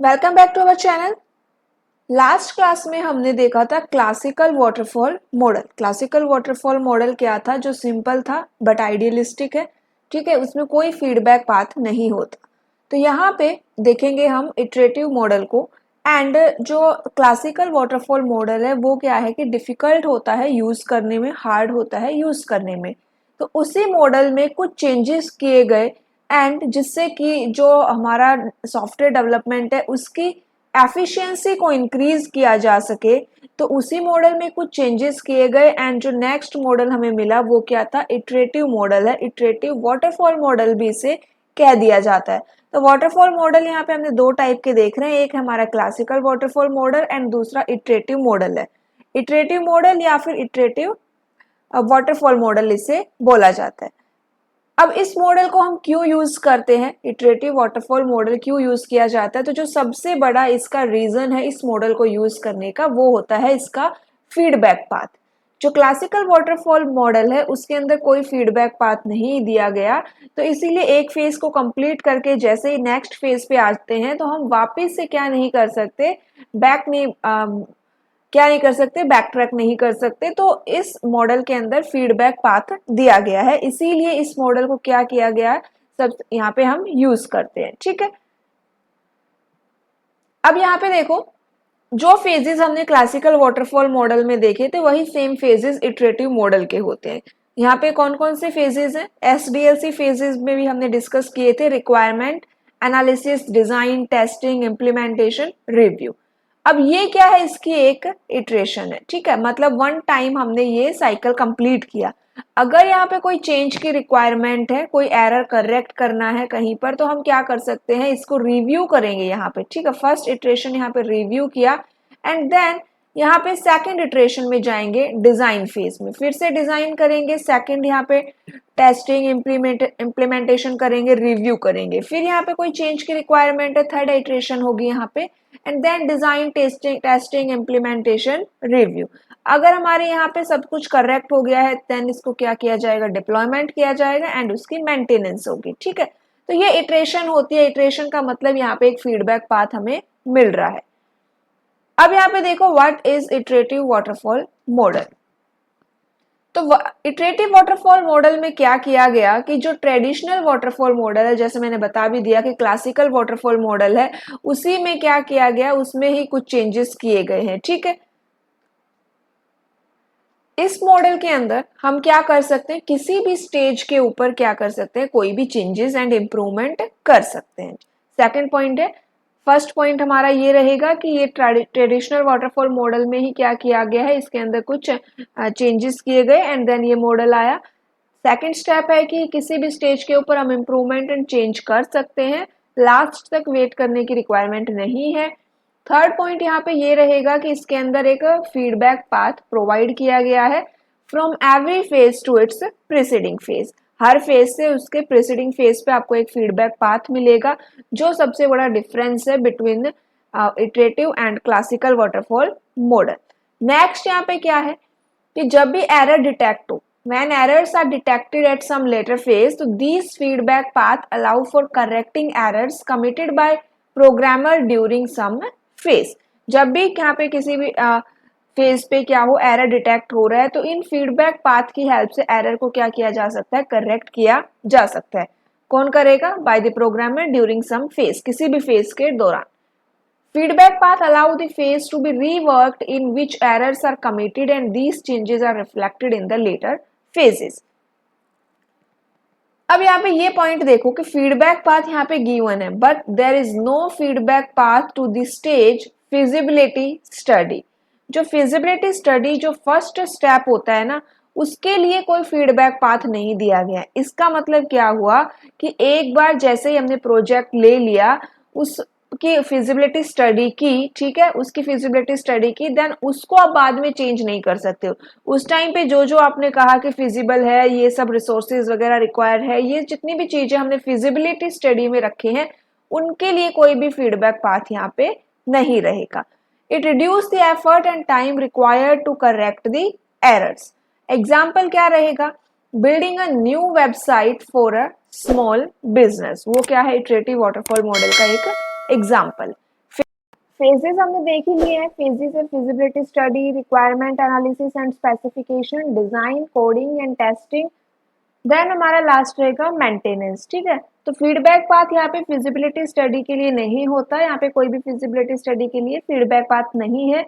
Welcome back to our channel. Last class में हमने देखा था classical waterfall model. Classical waterfall model क्या था? जो सिंपल था बट आइडियलिस्टिक है, ठीक है, उसमें कोई फीडबैक पाथ नहीं होता। तो यहाँ पे देखेंगे हम इटरेटिव मॉडल को। एंड जो क्लासिकल वाटरफॉल मॉडल है वो क्या है कि डिफिकल्ट होता है यूज़ करने में, हार्ड होता है यूज़ करने में। तो उसी मॉडल में कुछ चेंजेस किए गए एंड जिससे कि जो हमारा सॉफ्टवेयर डेवलपमेंट है उसकी एफिशिएंसी को इंक्रीज किया जा सके। तो उसी मॉडल में कुछ चेंजेस किए गए एंड जो नेक्स्ट मॉडल हमें मिला वो क्या था? इटरेटिव मॉडल है। इटरेटिव वाटरफॉल मॉडल भी इसे कह दिया जाता है। तो वाटरफॉल मॉडल यहाँ पे हमने दो टाइप के देख रहे हैं, एक हमारा क्लासिकल वाटरफॉल मॉडल एंड दूसरा इटरेटिव मॉडल है। इटरेटिव मॉडल या फिर इटरेटिव वाटरफॉल मॉडल इसे बोला जाता है। अब इस मॉडल को हम क्यों यूज करते हैं? इटरेटिव वाटरफॉल मॉडल क्यों यूज किया जाता है? तो जो सबसे बड़ा इसका रीजन है इस मॉडल को यूज करने का वो होता है इसका फीडबैक पाथ। जो क्लासिकल वाटरफॉल मॉडल है उसके अंदर कोई फीडबैक पाथ नहीं दिया गया, तो इसीलिए एक फेज को कंप्लीट करके जैसे ही नेक्स्ट फेज पे आते हैं तो हम वापस से क्या नहीं कर सकते, बैक नहीं क्या नहीं कर सकते, बैक ट्रैक नहीं कर सकते। तो इस मॉडल के अंदर फीडबैक पाथ दिया गया है, इसीलिए इस मॉडल को क्या किया गया है, सब यहाँ पे हम यूज करते हैं। ठीक है, अब यहाँ पे देखो, जो फेजेस हमने क्लासिकल वाटरफॉल मॉडल में देखे थे वही सेम फेजेस इटरेटिव मॉडल के होते हैं। यहाँ पे कौन कौन से फेजेस हैं? एसडीएलसी फेजेस में भी हमने डिस्कस किए थे, requirement analysis, design, testing, implementation, review. अब ये क्या है? इसकी एक इटरेशन है। ठीक है, मतलब वन टाइम हमने ये साइकिल कंप्लीट किया। अगर यहाँ पे कोई चेंज की रिक्वायरमेंट है, कोई एरर करेक्ट करना है कहीं पर, तो हम क्या कर सकते हैं, इसको रिव्यू करेंगे यहाँ पे। ठीक है, फर्स्ट इटरेशन यहाँ पे रिव्यू किया एंड देन यहाँ पे सेकंड इटरेशन में जाएंगे डिजाइन फेज में, फिर से डिजाइन करेंगे, सेकंड यहाँ पे टेस्टिंग, इम्प्लीमेंटेशन करेंगे, रिव्यू करेंगे, फिर यहाँ पे कोई चेंज की रिक्वायरमेंट है, थर्ड इटरेशन होगी यहाँ पे, and then design, testing, implementation, review. अगर हमारे यहाँ पे सब कुछ करेक्ट हो गया है देन इसको क्या किया जाएगा? डिप्लॉयमेंट किया जाएगा एंड उसकी मेंटेनेंस होगी। ठीक है, तो ये इटरेशन होती है। इटरेशन का मतलब यहाँ पे एक फीडबैक पाथ हमें मिल रहा है। अब यहाँ पे देखो, what is iterative waterfall model. तो इटरेटिव वाटरफॉल मॉडल में क्या किया गया कि जो ट्रेडिशनल वाटरफॉल मॉडल है, जैसे मैंने बता भी दिया कि क्लासिकल वाटरफॉल मॉडल है, उसी में क्या किया गया, उसमें ही कुछ चेंजेस किए गए हैं। ठीक है, इस मॉडल के अंदर हम क्या कर सकते हैं, किसी भी स्टेज के ऊपर क्या कर सकते हैं, कोई भी चेंजेस एंड इम्प्रूवमेंट कर सकते हैं। सेकंड पॉइंट है, फर्स्ट पॉइंट हमारा ये रहेगा कि ये ट्रेडिशनल वाटरफॉल मॉडल में ही क्या किया गया है, इसके अंदर कुछ चेंजेस किए गए एंड देन ये मॉडल आया। सेकंड स्टेप है कि किसी भी स्टेज के ऊपर हम इम्प्रूवमेंट एंड चेंज कर सकते हैं, लास्ट तक वेट करने की रिक्वायरमेंट नहीं है। थर्ड पॉइंट यहाँ पे ये रहेगा कि इसके अंदर एक फीडबैक पाथ प्रोवाइड किया गया है from every phase two it's preceding phase. Her phase से उसके प्रीसीडिंग फेज पे आपको एक फीडबैक पाथ मिलेगा, जो सबसे बड़ा डिफरेंस है between iterative and classical waterfall model. Next यहाँ पे क्या है कि जब भी एरर डिटेक्ट हो, when errors are detected at some later phase, so these feedback path allow for correcting errors committed by programmer during some phase। जब भी यहाँ पे किसी भी फेज पे क्या हो, एरर डिटेक्ट हो रहा है, तो इन फीडबैक पाथ की हेल्प से एरर को क्या किया जा सकता है, करेक्ट किया जा सकता है। कौन करेगा? By the programmer during some phase, किसी भी फेज के दौरान। Feedback path allow the phase to be reworked in which errors are committed and these changes are reflected in the later phases। अब यहाँ पे ये पॉइंट देखो कि फीडबैक पाथ यहाँ पे गिवन है but there is no feedback path to the stage feasibility study. जो फिजिबिलिटी स्टडी जो फर्स्ट स्टेप होता है ना, उसके लिए कोई फीडबैक पाथ नहीं दिया गया। इसका मतलब क्या हुआ कि एक बार जैसे ही हमने प्रोजेक्ट ले लिया, उसकी फिजिबिलिटी स्टडी की, ठीक है, उसकी फिजिबिलिटी स्टडी की, देन उसको आप बाद में चेंज नहीं कर सकते हो। उस टाइम पे जो जो आपने कहा कि फिजिबल है, ये सब रिसोर्सेज वगैरह रिक्वायर है, ये जितनी भी चीजें हमने फिजिबिलिटी स्टडी में रखी हैं, उनके लिए कोई भी फीडबैक पाथ यहाँ पे नहीं रहेगा। It reduce the effort and time required to correct the errors. Example क्या रहेगा? Building a new website for a small business, वो क्या है, इटरेटिव वाटरफॉल मॉडल का एक एग्जाम्पल। फेजेस हमने देख ही लिए हैं। फेजेस है feasibility study, requirement analysis and specification, design, coding and testing, then हमारा लास्ट रहेगा मेंटेनेंस। ठीक है, तो फीडबैक पाथ यहाँ पे फिजिबिलिटी स्टडी के लिए नहीं होता, यहाँ पे कोई भी फिजिबिलिटी स्टडी के लिए फीडबैक पाथ नहीं है।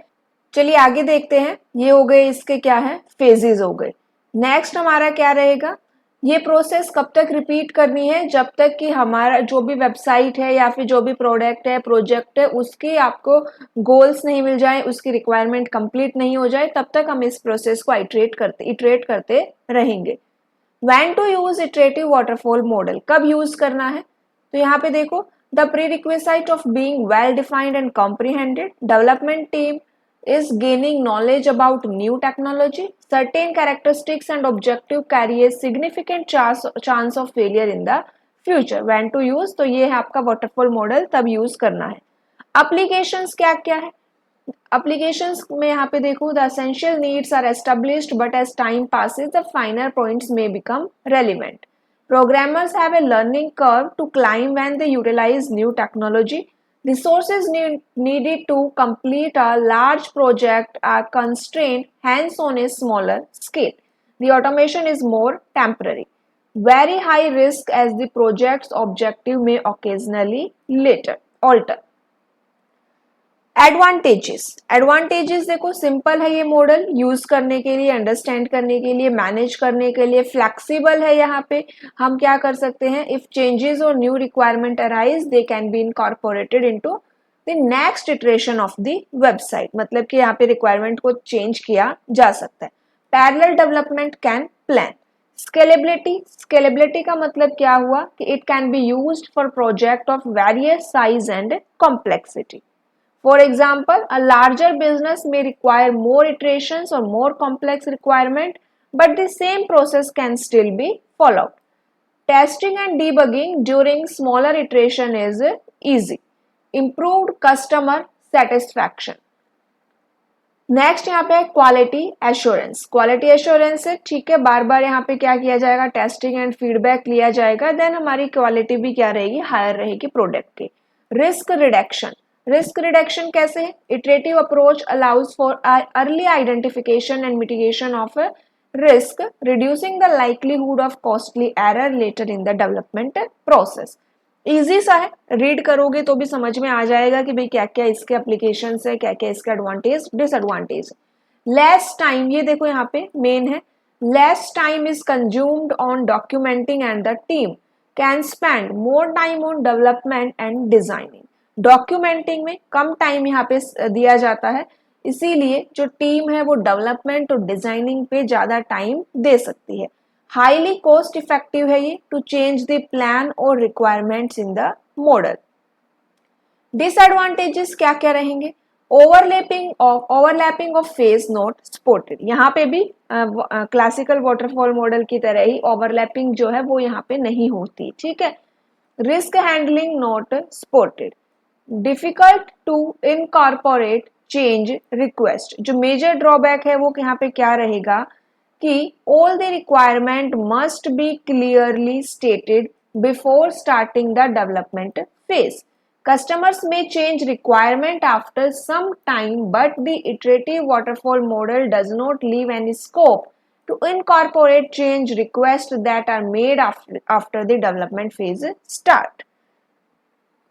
चलिए आगे देखते हैं, ये हो गए इसके क्या है, फेजेस हो गए। नेक्स्ट हमारा क्या रहेगा, ये प्रोसेस कब तक रिपीट करनी है, जब तक कि हमारा जो भी वेबसाइट है या फिर जो भी प्रोडक्ट है, प्रोजेक्ट है, उसके आपको गोल्स नहीं मिल जाए, उसकी रिक्वायरमेंट कंप्लीट नहीं हो जाए, तब तक हम इस प्रोसेस को इटरेट करते रहेंगे। When to use iterative waterfall model, कब यूज करना है, तो यहाँ पे देखो, the prerequisite of being well defined and comprehended, development team is gaining knowledge about new technology, certain characteristics and objective carry a significant chance of failure in the future. When to use, तो ये है आपका waterfall model, तब use करना है। Applications क्या क्या है, applications में यहाँ पे देखो, the essential needs are established but as time passes the finer points may become relevant. Programmers have a learning curve to climb when they utilize new technology. Resources needed to complete a large project are constrained, hence on a smaller scale. The automation is more temporary. Very high risk as the project's objective may occasionally alter. Advantages देखो, simple है ये model, use करने के लिए, understand करने के लिए, manage करने के लिए, फ्लेक्सिबल है। यहाँ पे हम क्या कर सकते हैं, इफ चेंजेस और new requirement arise they can be incorporated into the next iteration of the website, मतलब कि यहाँ पे रिक्वायरमेंट को चेंज किया जा सकता है। Parallel development can plan. Scalability का मतलब क्या हुआ कि it can be used for project of various size and complexity. For example, a larger business may require more iterations or more complex requirement, but the same process can still be followed. Testing and debugging during smaller iteration is easy. Improved customer satisfaction. Next यहाँ पे quality assurance. Quality assurance है, ठीक है, बार बार यहाँ पे क्या किया जाएगा, टेस्टिंग एंड फीडबैक लिया जाएगा, देन हमारी क्वालिटी भी क्या रहेगी, हायर रहेगी प्रोडक्ट की। Risk reduction. रिस्क रिडक्शन कैसे है, iterative approach allows for early identification and mitigation of risk, reducing the likelihood of costly error later in the development process. Easy सा है, रीड करोगे तो भी समझ में आ जाएगा कि भाई क्या क्या इसके एप्लीकेशन है, क्या क्या इसके एडवांटेज डिसएडवांटेज। लेस टाइम, ये देखो यहाँ पे मेन है, less time is consumed on documenting and the team can spend more time on development and designing. Documenting में कम टाइम यहाँ पे दिया जाता है, इसीलिए जो टीम है वो डेवलपमेंट और डिजाइनिंग पे ज्यादा टाइम दे सकती है। हाईली कॉस्ट इफेक्टिव है ये टू चेंज द प्लान और requirements in the model. Disadvantages क्या क्या रहेंगे, overlapping of phase not supported. यहाँ पे भी क्लासिकल वाटरफॉल मॉडल की तरह ही ओवरलैपिंग जो है वो यहाँ पे नहीं होती, ठीक है। Risk handling not supported. Difficult to incorporate change request. जो मेजर ड्रॉबैक है वो यहाँ पे क्या रहेगा कि all the requirement must be clearly stated before starting the development phase. Customers may change requirement after some time, but the iterative waterfall model does not leave any scope to incorporate change requests that are made after the development phase start.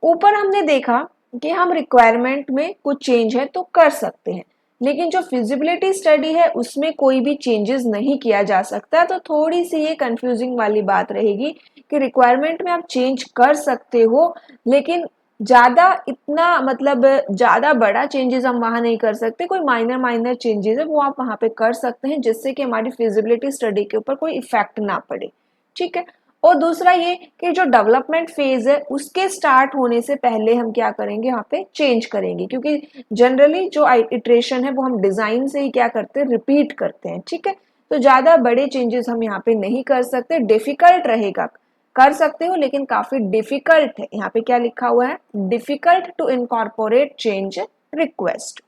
ऊपर हमने देखा कि हम requirement में कुछ change है तो कर सकते हैं, लेकिन जो फिजिबिलिटी स्टडी है उसमें कोई भी चेंजेस नहीं किया जा सकता, तो थोड़ी सी ये कंफ्यूजिंग वाली बात रहेगी कि रिक्वायरमेंट में आप चेंज कर सकते हो, लेकिन ज्यादा इतना मतलब ज्यादा बड़ा चेंजेस हम वहां नहीं कर सकते, कोई माइनर चेंजेस है वो आप वहां पे कर सकते हैं जिससे कि हमारी फिजिबिलिटी स्टडी के ऊपर कोई इफेक्ट ना पड़े, ठीक है। और दूसरा ये कि जो डेवलपमेंट फेज है उसके स्टार्ट होने से पहले हम क्या करेंगे, यहाँ पे चेंज करेंगे, क्योंकि जनरली जो इटरेशन है वो हम डिजाइन से ही क्या करते हैं, रिपीट करते हैं, ठीक है। तो ज्यादा बड़े चेंजेस हम यहाँ पे नहीं कर सकते, डिफिकल्ट रहेगा, कर सकते हो लेकिन काफी डिफिकल्ट है। यहाँ पे क्या लिखा हुआ है, difficult to incorporate change request.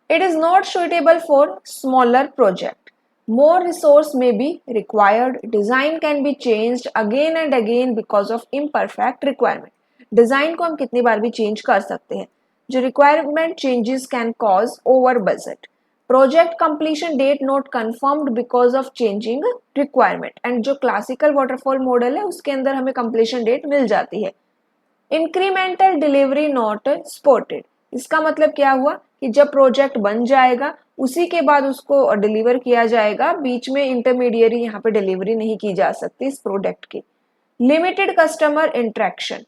It is not suitable for smaller project, more resource may be required, design can be changed again and again because of imperfect requirement। Design को हम कितनी बार भी चेंज कर सकते हैं। जो requirement changes can cause over budget, project completion date not confirmed because of changing requirement. And जो classical waterfall model है उसके अंदर हमें कंप्लीशन डेट मिल जाती है। इंक्रीमेंटल डिलीवरी नॉट स्पॉटेड, इसका मतलब क्या हुआ कि जब प्रोजेक्ट बन जाएगा उसी के बाद उसको डिलीवर किया जाएगा, बीच में इंटरमीडिएरी यहाँ पे डिलीवरी नहीं की जा सकती इस प्रोडक्ट की। Limited customer interaction,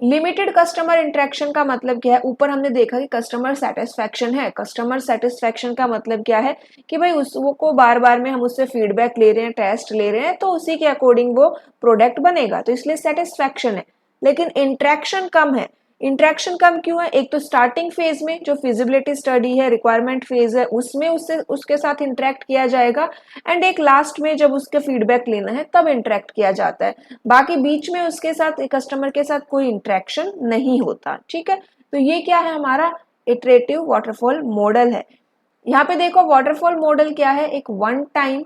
limited customer interaction का मतलब क्या है, ऊपर हमने देखा कि कस्टमर सेटिस्फैक्शन है। कस्टमर सेटिस्फैक्शन का मतलब क्या है कि भाई उसको बार बार में हम उससे फीडबैक ले रहे हैं, टेस्ट ले रहे हैं, तो उसी के अकॉर्डिंग वो प्रोडक्ट बनेगा, तो इसलिए सेटिस्फैक्शन है। लेकिन इंटरेक्शन कम है। इंटरेक्शन कम क्यों है, एक तो स्टार्टिंग फेज में जो फिजिबिलिटी स्टडी है, रिक्वायरमेंट फेज है, उसमें उसके साथ इंटरेक्ट किया जाएगा, एंड एक लास्ट में जब उसके फीडबैक लेना है तब इंटरेक्ट किया जाता है। बाकी बीच में उसके साथ कस्टमर के साथ कोई इंटरेक्शन नहीं होता। ठीक है, तो ये क्या है, हमारा इटरेटिव वाटरफॉल मॉडल है। यहाँ पे देखो वाटरफॉल मॉडल क्या है, एक one time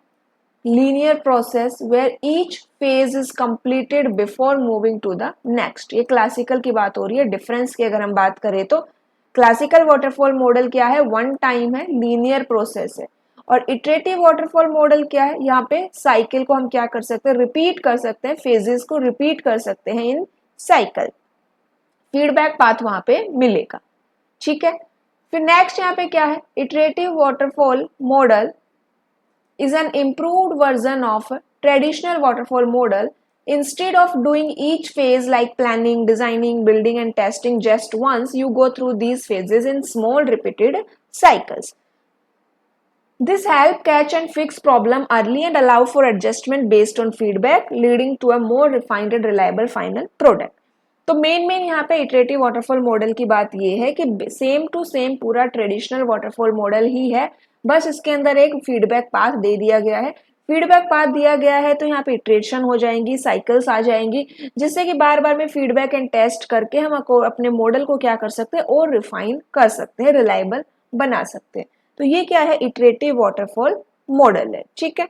linear process where each phase is completed before moving to the next। ये क्लासिकल की बात हो रही है। डिफरेंस की अगर हम बात करें तो क्लासिकल वाटरफॉल मॉडल क्या है, वन टाइम है, लीनियर प्रोसेस है। और इटरेटिव वाटरफॉल मॉडल क्या है, यहाँ पे साइकिल को हम क्या कर सकते हैं, रिपीट कर सकते हैं, फेजेस को रिपीट कर सकते हैं इन साइकिल, फीडबैक पाथ वहां पे मिलेगा। ठीक है, फिर नेक्स्ट यहाँ पे क्या है, iterative waterfall model is an improved version of a traditional waterfall model. Instead of doing each phase like planning, designing, building and testing just once, you go through these phases in small repeated cycles. This help catch and fix problem early and allow for adjustment based on feedback, leading to a more refined and reliable final product. तो main यहाँ पे iterative waterfall model की बात ये है कि same to same पूरा traditional waterfall model ही है, बस इसके अंदर एक फीडबैक पाथ दे दिया गया है। फीडबैक पाथ दिया गया है तो यहाँ पे इटरेशन हो जाएंगी, साइकिल्स आ जाएंगी, जिससे कि बार बार में फीडबैक एंड टेस्ट करके हम अपने मॉडल को क्या कर सकते हैं, और रिफाइन कर सकते हैं, रिलायबल बना सकते हैं। तो ये क्या है, इटरेटिव वाटरफॉल मॉडल है। ठीक है।